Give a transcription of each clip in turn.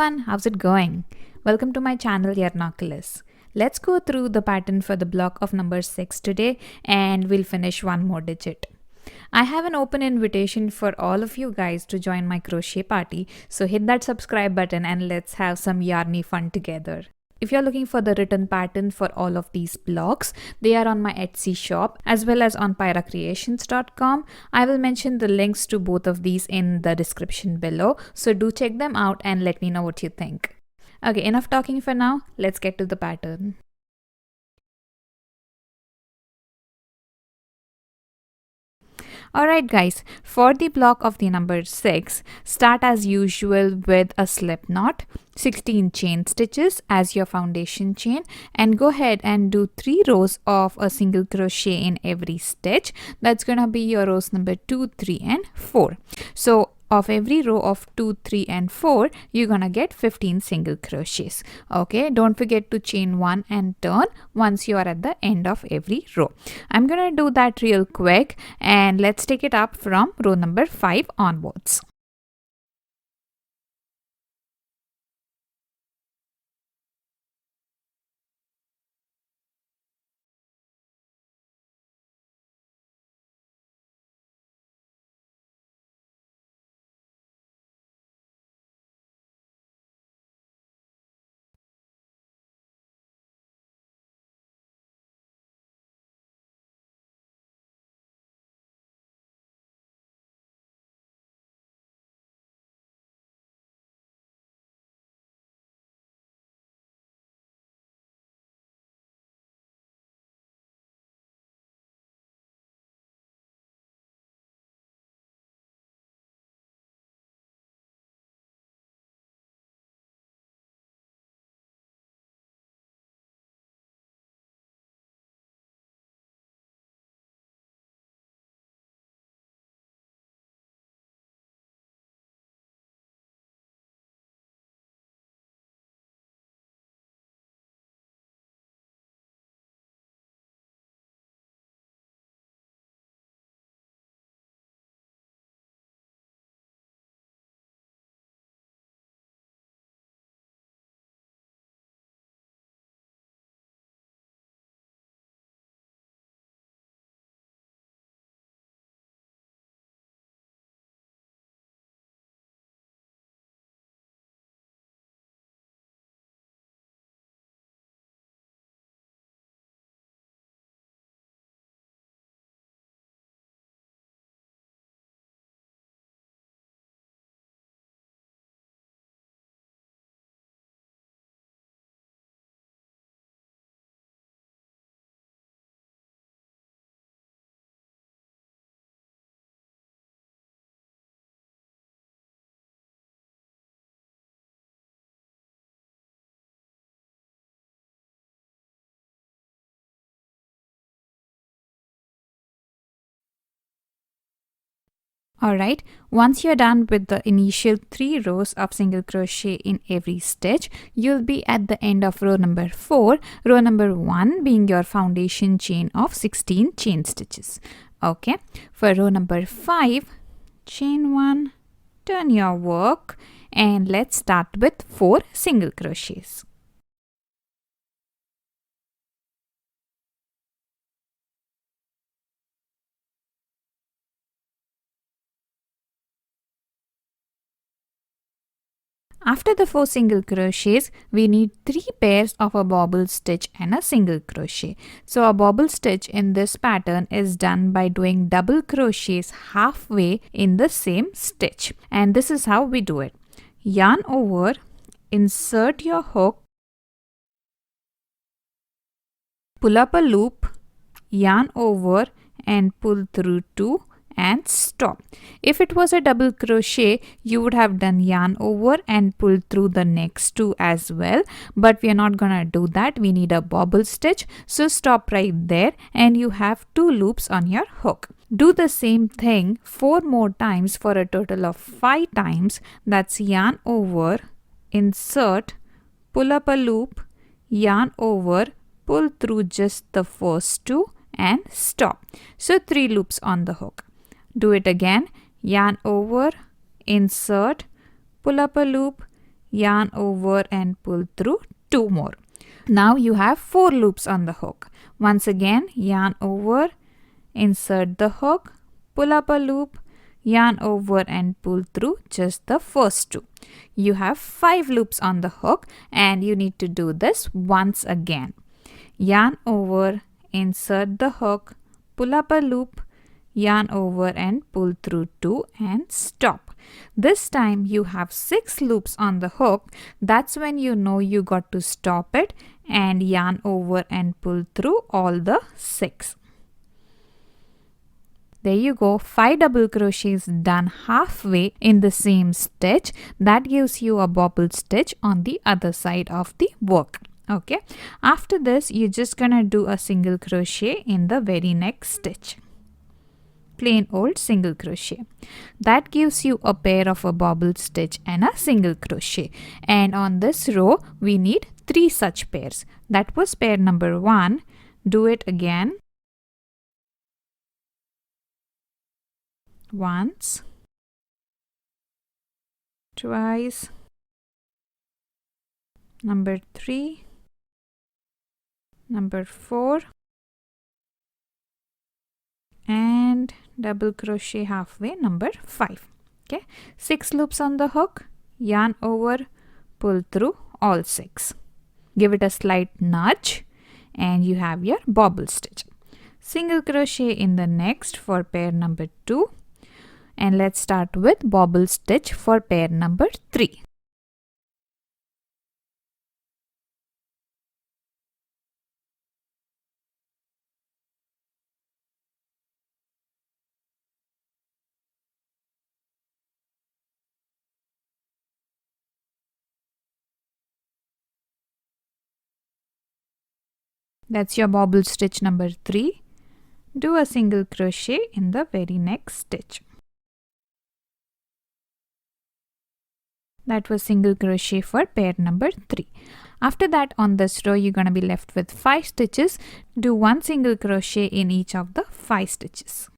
everyone, how's it going? Welcome to my channel Yarnoculus. Let's go through the pattern for the block of number 6 today and we'll finish one more digit. I have an open invitation for all of you guys to join my crochet party, so hit that subscribe button and let's have some yarny fun together. If you're looking for the written pattern for all of these blocks, they are on my Etsy shop as well as on pyracreations.com. I will mention the links to both of these in the description below, so do check them out and let me know what you think. Okay, enough talking for now. Let's get to the pattern. Alright guys, for the block of the number 6, start as usual with a slip knot, 16 chain stitches as your foundation chain, and go ahead and do 3 rows of a single crochet in every stitch. That's gonna be your rows number 2, 3 and 4. So of every row of 2, 3 and 4, you're gonna get 15 single crochets. Okay, don't forget to chain 1 and turn once you are at the end of every row. I'm gonna do that real quick and let's take it up from row number 5 onwards. Alright, once you're done with the initial 3 rows of single crochet in every stitch, you'll be at the end of row number 4, row number 1 being your foundation chain of 16 chain stitches. Okay, for row number 5, chain 1, turn your work, and let's start with 4 single crochets. After the 4 single crochets, we need 3 pairs of a bobble stitch and a single crochet. So a bobble stitch in this pattern is done by doing double crochets halfway in the same stitch. And this is how we do it. Yarn over, insert your hook, pull up a loop, yarn over and pull through 2 and stop. If it was a double crochet, you would have done yarn over and pull through the next 2 as well, but we are not gonna do that. We need a bobble stitch, so stop right there and you have 2 loops on your hook. Do the same thing 4 more times for a total of 5 times. That's yarn over, insert, pull up a loop, yarn over, pull through just the first 2 and stop. So 3 loops on the hook. Do it again. Yarn over, insert, pull up a loop, yarn over and pull through 2 more. Now you have 4 loops on the hook. Once again, yarn over, insert the hook, pull up a loop, yarn over and pull through just the first 2. You have 5 loops on the hook and you need to do this once again. Yarn over, insert the hook, pull up a loop, yarn over and pull through 2 and stop. This time you have 6 loops on the hook. That's when you know you got to stop it and yarn over and pull through all the 6. There you go, 5 double crochets done halfway in the same stitch. That gives you a bobble stitch on the other side of the work. Okay, after this you're just gonna do a single crochet in the very next stitch. Plain old single crochet. That gives you a pair of a bobble stitch and a single crochet. And on this row we need 3 such pairs. That was pair number 1. Do it again. Once, twice, number 3, number 4, and double crochet halfway, number 5. Okay, 6 loops on the hook, yarn over, pull through all 6. Give it a slight nudge and you have your bobble stitch. Single crochet in the next for pair number 2. And let's start with bobble stitch for pair number 3. That's your bobble stitch number 3. Do a single crochet in the very next stitch. That was single crochet for pair number 3. After that, on this row you're going to be left with 5 stitches. Do 1 single crochet in each of the 5 stitches.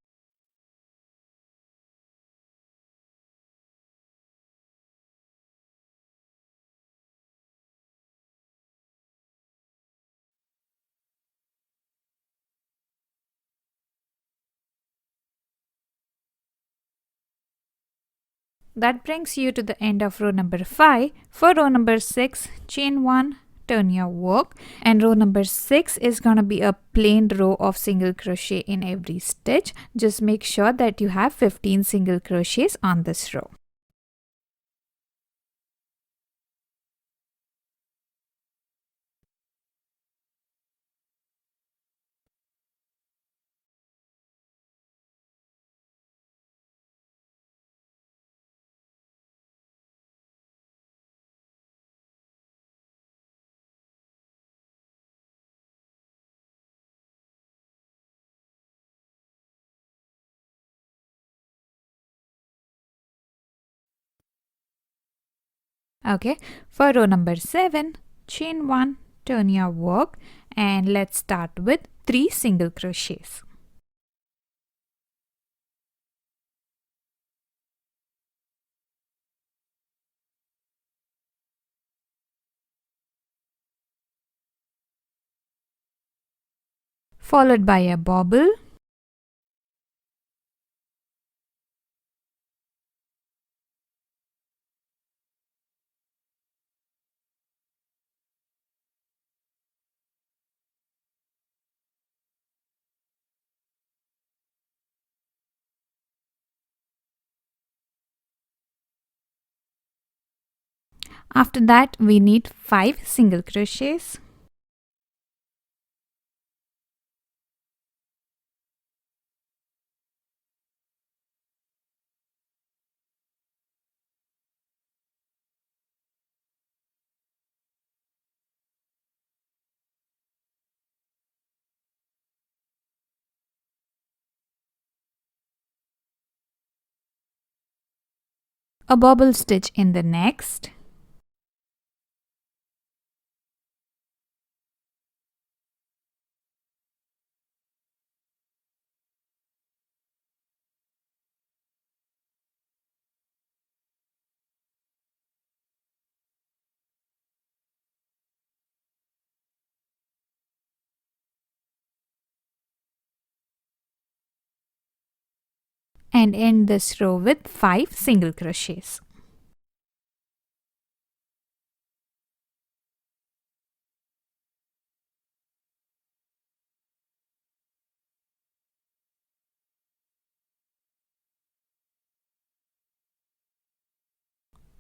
That brings you to the end of row number 5. For row number 6, chain 1, turn your work, and row number 6 is going to be a plain row of single crochet in every stitch. Just make sure that you have 15 single crochets on this row. Okay, for row number 7, chain 1, turn your work, and let's start with 3 single crochets. Followed by a bobble, after that we need 5 single crochets, a bobble stitch in the next, and end this row with 5 single crochets.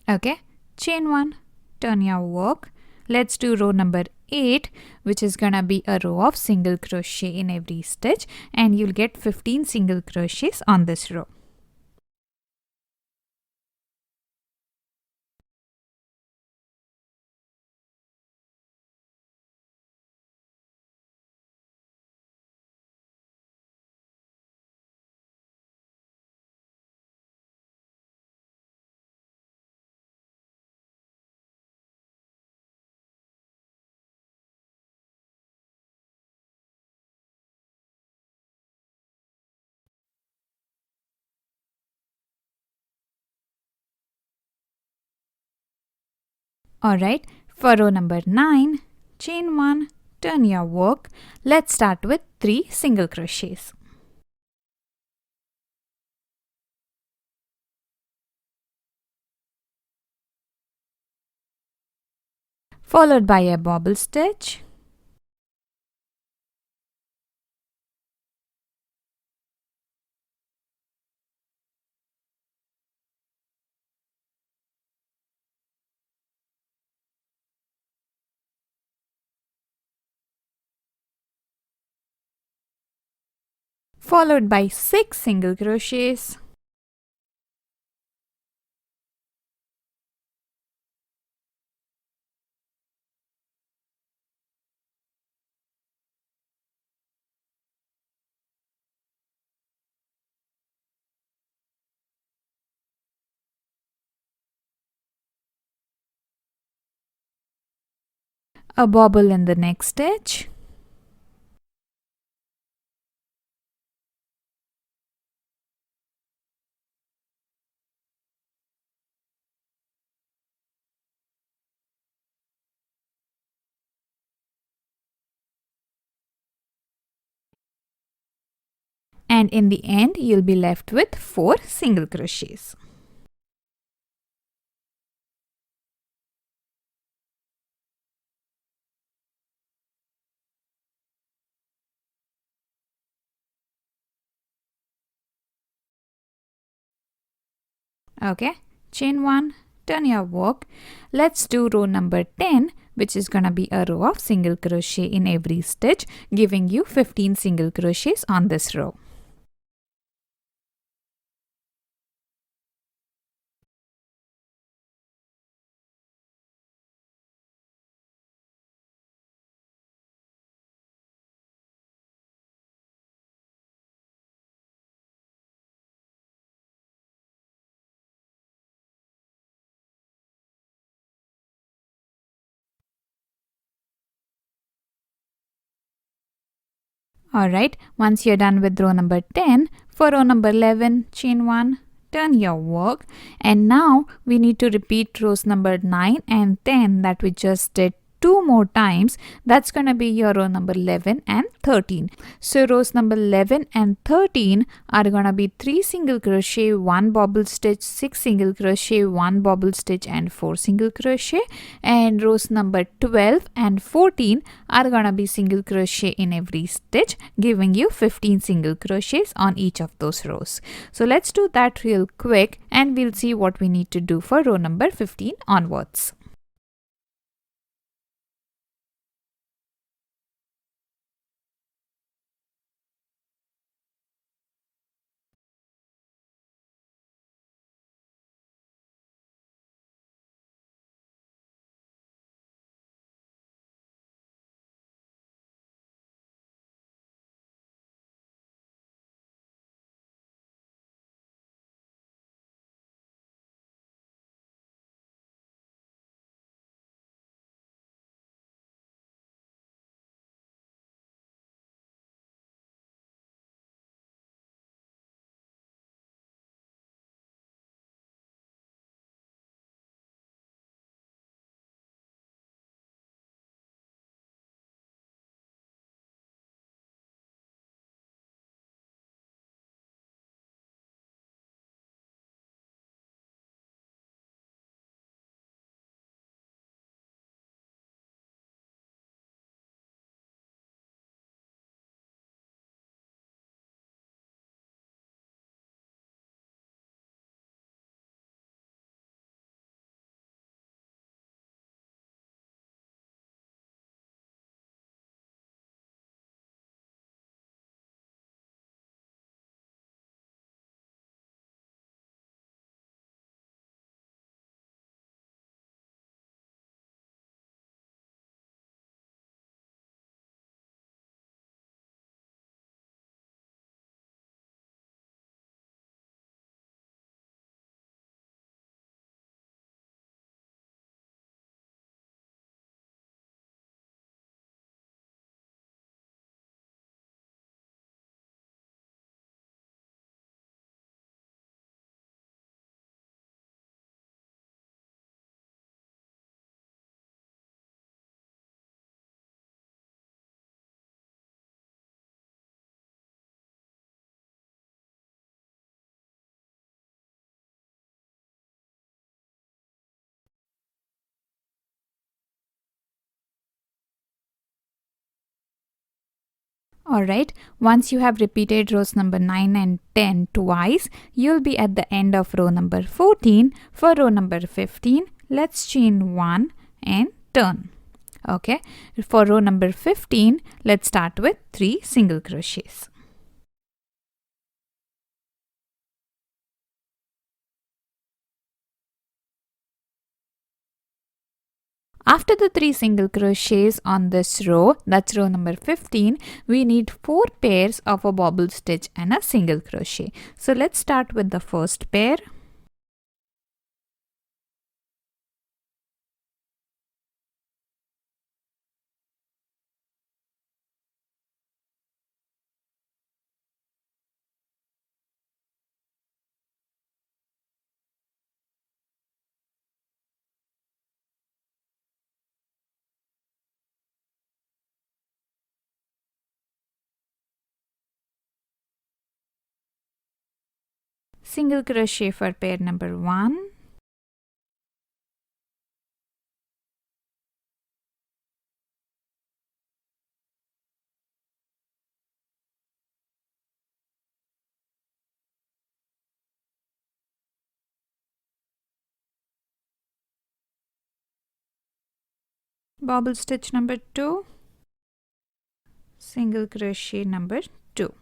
Okay, chain 1, turn your work. Let's do row number 8, which is gonna be a row of single crochet in every stitch, and you'll get 15 single crochets on this row. Alright, for row number 9, chain 1, turn your work. Let's start with 3 single crochets. Followed by a bobble stitch, followed by 6 single crochets, a bobble in the next stitch, and in the end you'll be left with 4 single crochets. Okay, chain 1, turn your work. Let's do row number 10, which is gonna be a row of single crochet in every stitch, giving you 15 single crochets on this row. Alright, once you're done with row number 10, for row number 11, chain 1, turn your work, and now we need to repeat rows number 9 and 10 that we just did 2 more times. That's going to be your row number 11 and 13. So rows number 11 and 13 are going to be 3 single crochet, 1 bobble stitch, 6 single crochet, 1 bobble stitch and 4 single crochet, and rows number 12 and 14 are going to be single crochet in every stitch, giving you 15 single crochets on each of those rows. So let's do that real quick and we'll see what we need to do for row number 15 onwards. Alright, once you have repeated rows number 9 and 10 twice, you'll be at the end of row number 14. For row number 15, let's chain 1 and turn. Okay, for row number 15, let's start with 3 single crochets. After the 3 single crochets on this row, that's row number 15, we need 4 pairs of a bobble stitch and a single crochet. So let's start with the first pair. Single crochet for pair number 1. Bobble stitch number 2. Single crochet number 2.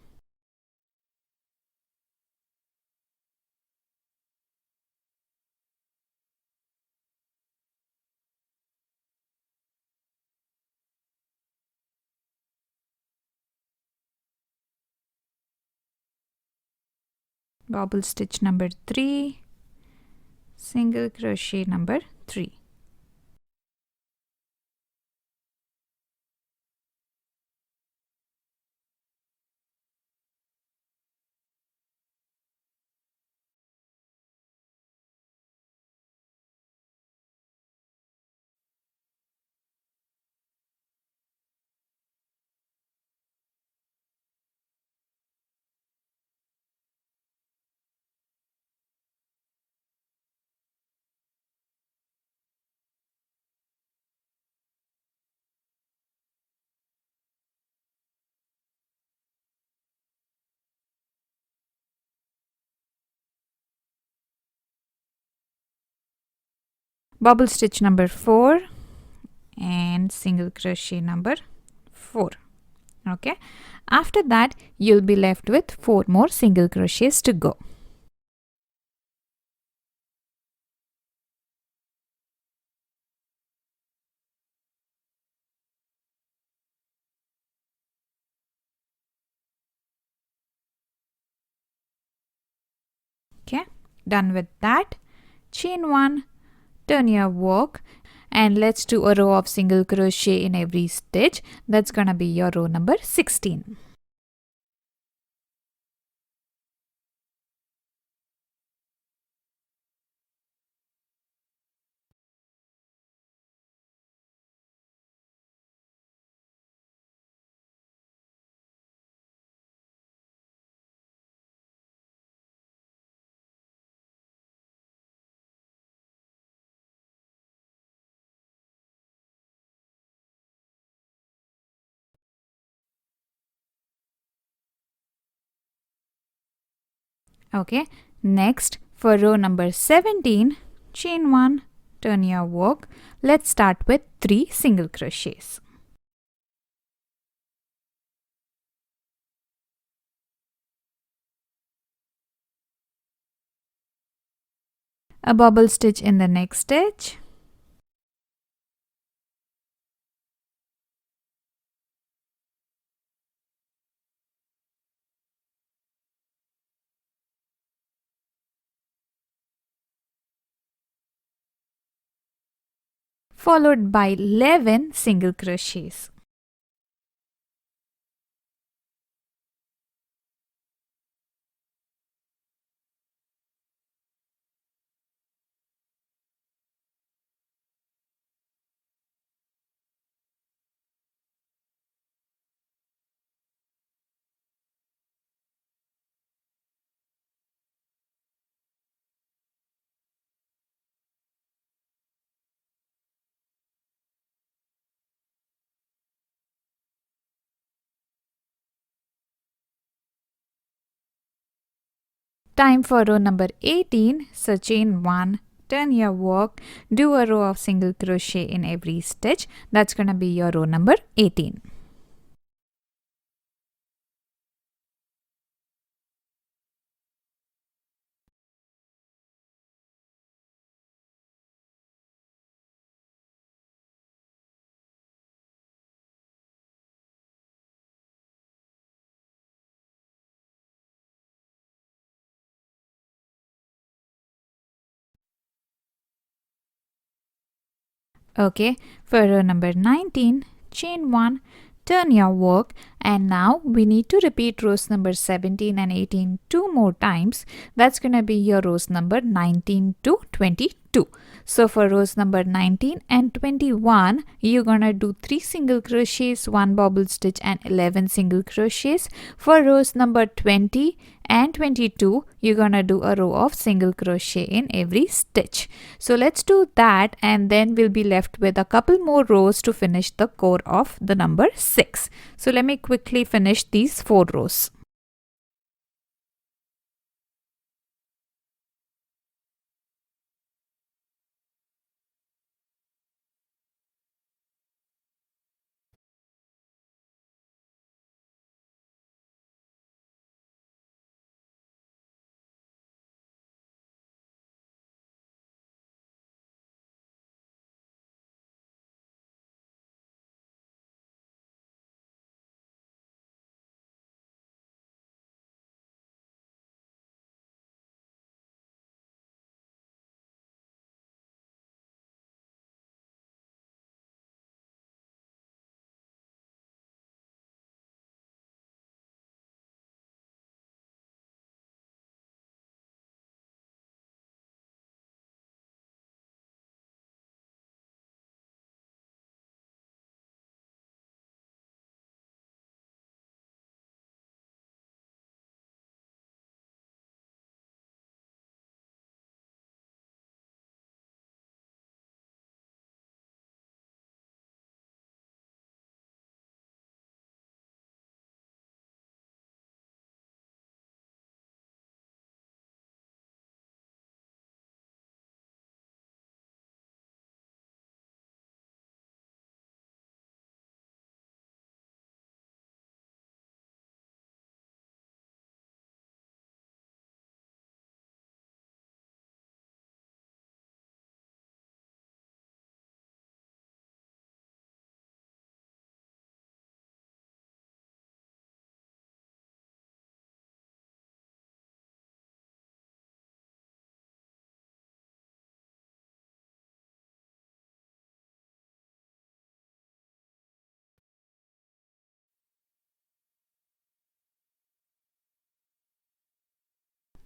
Bobble stitch number 3. Single crochet number 3. Bobble stitch number 4 and single crochet number 4. Okay, after that you'll be left with 4 more single crochets to go. Okay, done with that, chain 1, turn your work, and let's do a row of single crochet in every stitch. That's gonna be your row number 16. Okay, next for row number 17, chain 1, turn your work. Let's start with 3 single crochets. A bobble stitch in the next stitch. Followed by 11 single crochets. Time for row number 18. So chain 1, turn your work, do a row of single crochet in every stitch. That's gonna be your row number 18. Okay, for row number 19, chain 1, turn your work, and now we need to repeat rows number 17 and 18 two more times. That's gonna be your rows number 19 to 22. So for rows number 19 and 21, you're gonna do 3 single crochets, 1 bobble stitch and 11 single crochets. For rows number 20 and 22, you're gonna do a row of single crochet in every stitch. So let's do that, and then we'll be left with a couple more rows to finish the core of the number 6. So let me quickly finish these 4 rows.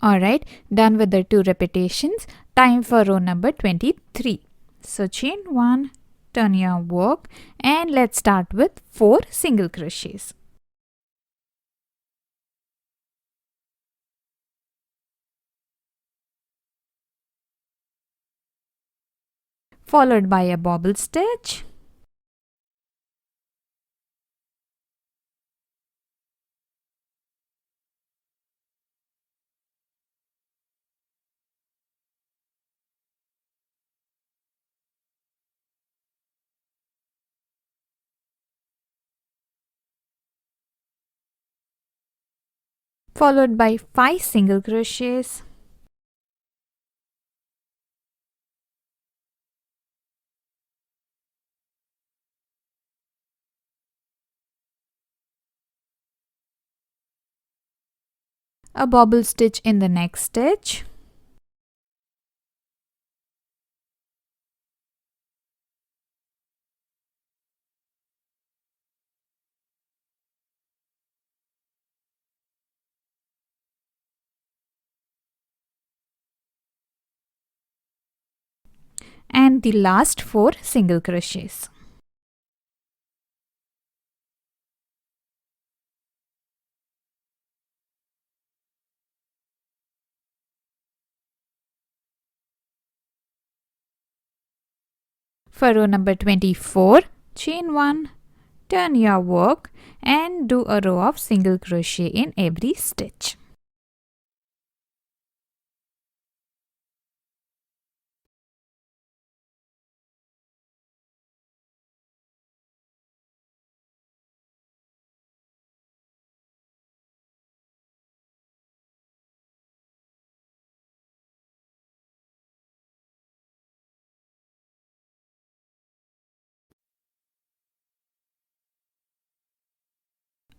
Alright, done with the 2 repetitions. Time for row number 23. So chain 1, turn your work, and let's start with 4 single crochets. Followed by a bobble stitch, followed by 5 single crochets, a bobble stitch in the next stitch, and the last 4 single crochets. For row number 24, chain 1, turn your work, and do a row of single crochet in every stitch.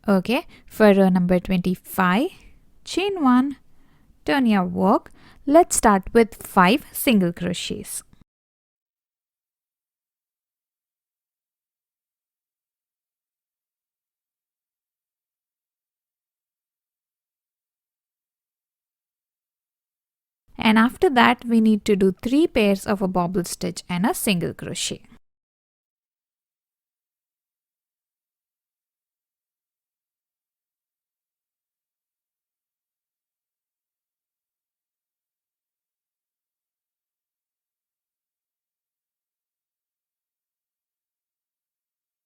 Okay, for row number 25, chain 1, turn your work. Let's start with 5 single crochets. And after that, we need to do 3 pairs of a bobble stitch and a single crochet.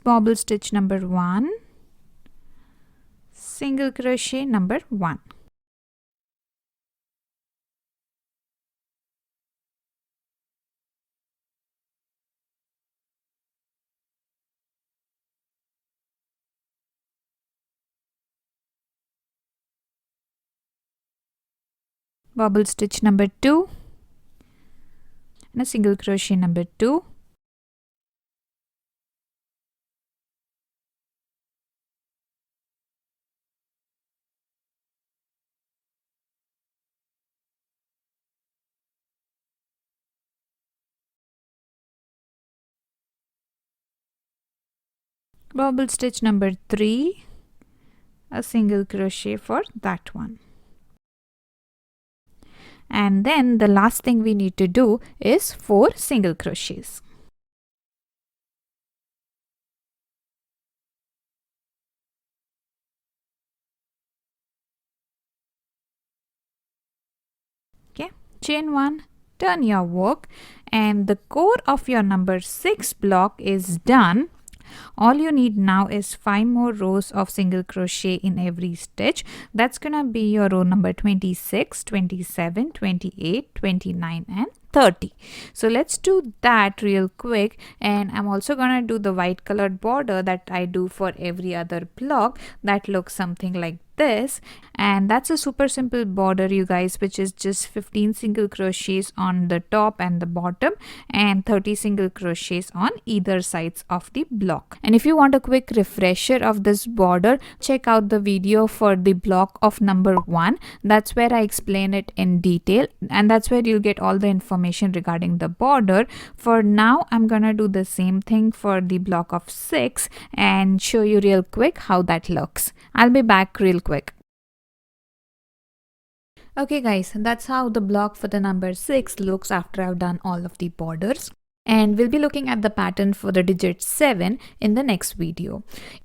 Bobble stitch number 1, single crochet number 1. Bobble stitch number 2 and a single crochet number 2. Bobble stitch number 3, a single crochet for that one. And then the last thing we need to do is 4 single crochets. Okay, chain 1, turn your work, and the core of your number 6 block is done. All you need now is 5 more rows of single crochet in every stitch. That's gonna be your row number 26, 27, 28, 29 and 30. So let's do that real quick, and I'm also gonna do the white colored border that I do for every other block. That looks something like this, and that's a super simple border, you guys, which is just 15 single crochets on the top and the bottom and 30 single crochets on either sides of the block. And if you want a quick refresher of this border, check out the video for the block of number 1. That's where I explain it in detail, and that's where you'll get all the information regarding the border. For now, I'm gonna do the same thing for the block of 6 and show you real quick how that looks. I'll be back real quick. Okay guys, that's how the block for the number 6 looks after I've done all of the borders. And we'll be looking at the pattern for the digit 7 in the next video.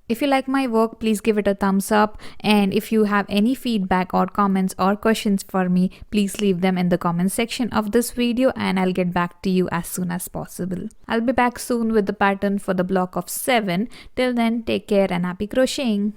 If you like my work, please give it a thumbs up. And if you have any feedback or comments or questions for me, please leave them in the comment section of this video and I'll get back to you as soon as possible. I'll be back soon with the pattern for the block of 7. Till then, take care and happy crocheting.